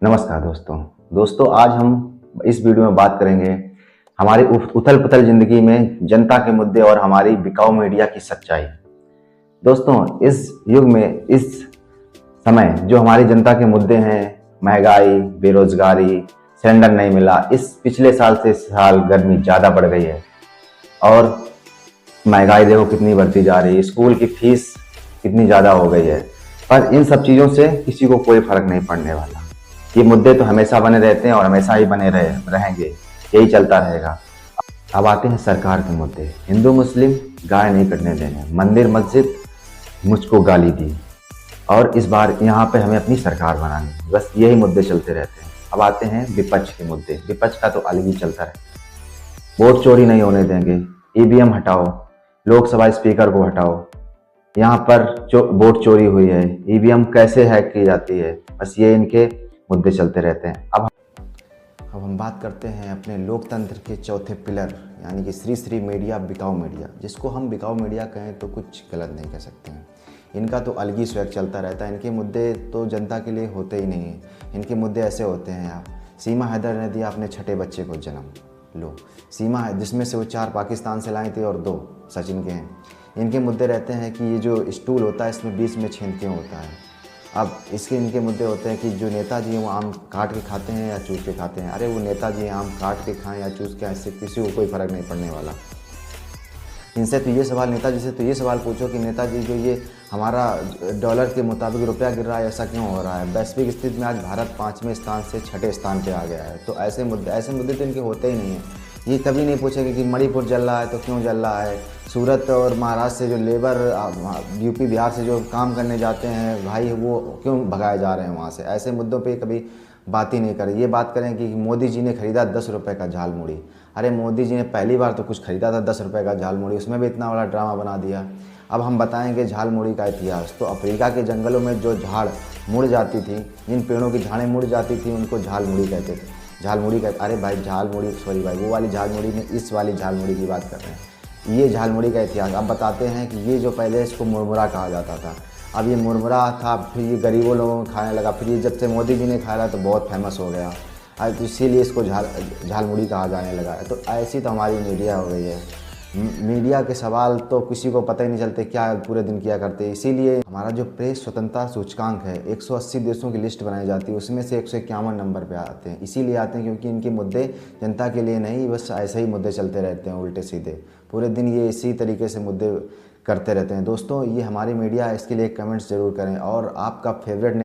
नमस्कार दोस्तों आज हम इस वीडियो में बात करेंगे हमारी उथल पुथल जिंदगी में जनता के मुद्दे और हमारी बिकाऊ मीडिया की सच्चाई। दोस्तों, इस युग में इस समय जो हमारी जनता के मुद्दे हैं, महंगाई, बेरोजगारी, सिलेंडर नहीं मिला, इस पिछले साल से इस साल गर्मी ज़्यादा बढ़ गई है और महंगाई देखो कितनी बढ़ती जा रही है, स्कूल की फीस कितनी ज़्यादा हो गई है। पर इन सब चीज़ों से किसी को कोई फर्क नहीं पड़ने वाला। ये मुद्दे तो हमेशा बने रहते हैं और हमेशा ही बने रहेंगे, यही चलता रहेगा। अब आते हैं सरकार के मुद्दे। हिंदू मुस्लिम गाय नहीं कटने देंगे, मंदिर मस्जिद मुझको गाली दी और इस बार यहाँ पे हमें अपनी सरकार बनानी, बस यही मुद्दे चलते रहते हैं। अब आते हैं विपक्ष के मुद्दे। विपक्ष का तो अलग ही चलता रहता है। वोट चोरी नहीं होने देंगे, ईवीएम हटाओ, लोकसभा स्पीकर को हटाओ, यहाँ पर जो वोट चोरी हुई है, ईवीएम कैसे हैक की जाती है, बस ये इनके मुद्दे चलते रहते हैं। अब हम बात करते हैं अपने लोकतंत्र के चौथे पिलर यानी कि श्री मीडिया, बिकाऊ मीडिया। जिसको हम बिकाऊ मीडिया कहें तो कुछ गलत नहीं कह सकते हैं। इनका तो अलग ही स्वैग चलता रहता है। इनके मुद्दे तो जनता के लिए होते ही नहीं हैं। इनके मुद्दे ऐसे होते हैं, आप सीमा हैदर ने दिया अपने छठे बच्चे को जन्म, लो सीमा है जिसमें से वो 4 पाकिस्तान से लाई थी और 2 सचिन के हैं। इनके मुद्दे रहते हैं कि ये जो स्टूल होता है इसमें बीच में छेद क्यों होता है। अब इसके इनके मुद्दे होते हैं कि जो नेताजी हैं वो आम काट के खाते हैं या चूस के खाते हैं। अरे वो नेताजी आम काट के खाएं या चूस के, इससे किसी को कोई फ़र्क नहीं पड़ने वाला। इनसे तो ये सवाल, नेताजी से तो ये सवाल पूछो कि नेताजी जो ये हमारा डॉलर के मुताबिक रुपया गिर रहा है, ऐसा क्यों हो रहा है। वैश्विक स्थिति में आज भारत 5वें स्थान से 6ठे स्थान पे आ गया है। तो ऐसे मुद्दे तो इनके होते ही नहीं हैं। ये कभी नहीं पूछेंगे कि मणिपुर जल रहा है तो क्यों जल रहा है। सूरत और महाराष्ट्र से जो लेबर यूपी बिहार से जो काम करने जाते हैं भाई, वो क्यों भगाए जा रहे हैं वहाँ से। ऐसे मुद्दों पे कभी बात ही नहीं करें। ये बात करें कि मोदी जी ने खरीदा 10 रुपये का झाल मुड़ी। अरे मोदी जी ने पहली बार तो कुछ खरीदा था 10 रुपये का झाल मुड़ी, उसमें भी इतना बड़ा ड्रामा बना दिया। अब हम बताएंगे झाल मुड़ी का इतिहास। तो अफ्रीका के जंगलों में जो झाड़ मुड़ जाती थी, जिन पेड़ों की झाड़ें मुड़ जाती थी, उनको झाल मुड़ी कहते थे। झाल मुड़ी का, अरे भाई झाल मुड़ी, सॉरी भाई, वो वाली झाल मुड़ी नहीं, इस वाली झाल मुड़ी की बात कर रहे हैं। ये झाल मुड़ी का इतिहास। अब बताते हैं कि ये जो पहले इसको मुरमुरा कहा जाता था, अब ये मुरमुरा था, फिर ये गरीबों लोगों में खाने लगा, फिर ये जब से मोदी जी ने खाया तो बहुत फेमस हो गया, आज तो इसीलिए इसको झाल मुड़ी कहा जाने लगा है। तो ऐसी तो हमारी मीडिया हो गई है। मीडिया के सवाल तो किसी को पता ही नहीं चलते क्या पूरे दिन किया करते हैं। इसीलिए हमारा जो प्रेस स्वतंत्रता सूचकांक है, 180 देशों की लिस्ट बनाई जाती है, उसमें से 151 नंबर पे आते हैं। इसीलिए आते हैं क्योंकि इनके मुद्दे जनता के लिए नहीं, बस ऐसे ही मुद्दे चलते रहते हैं उल्टे सीधे। पूरे दिन ये इसी तरीके से मुद्दे करते रहते हैं। दोस्तों, ये हमारी मीडिया है, इसके लिए कमेंट्स ज़रूर करें और आपका फेवरेट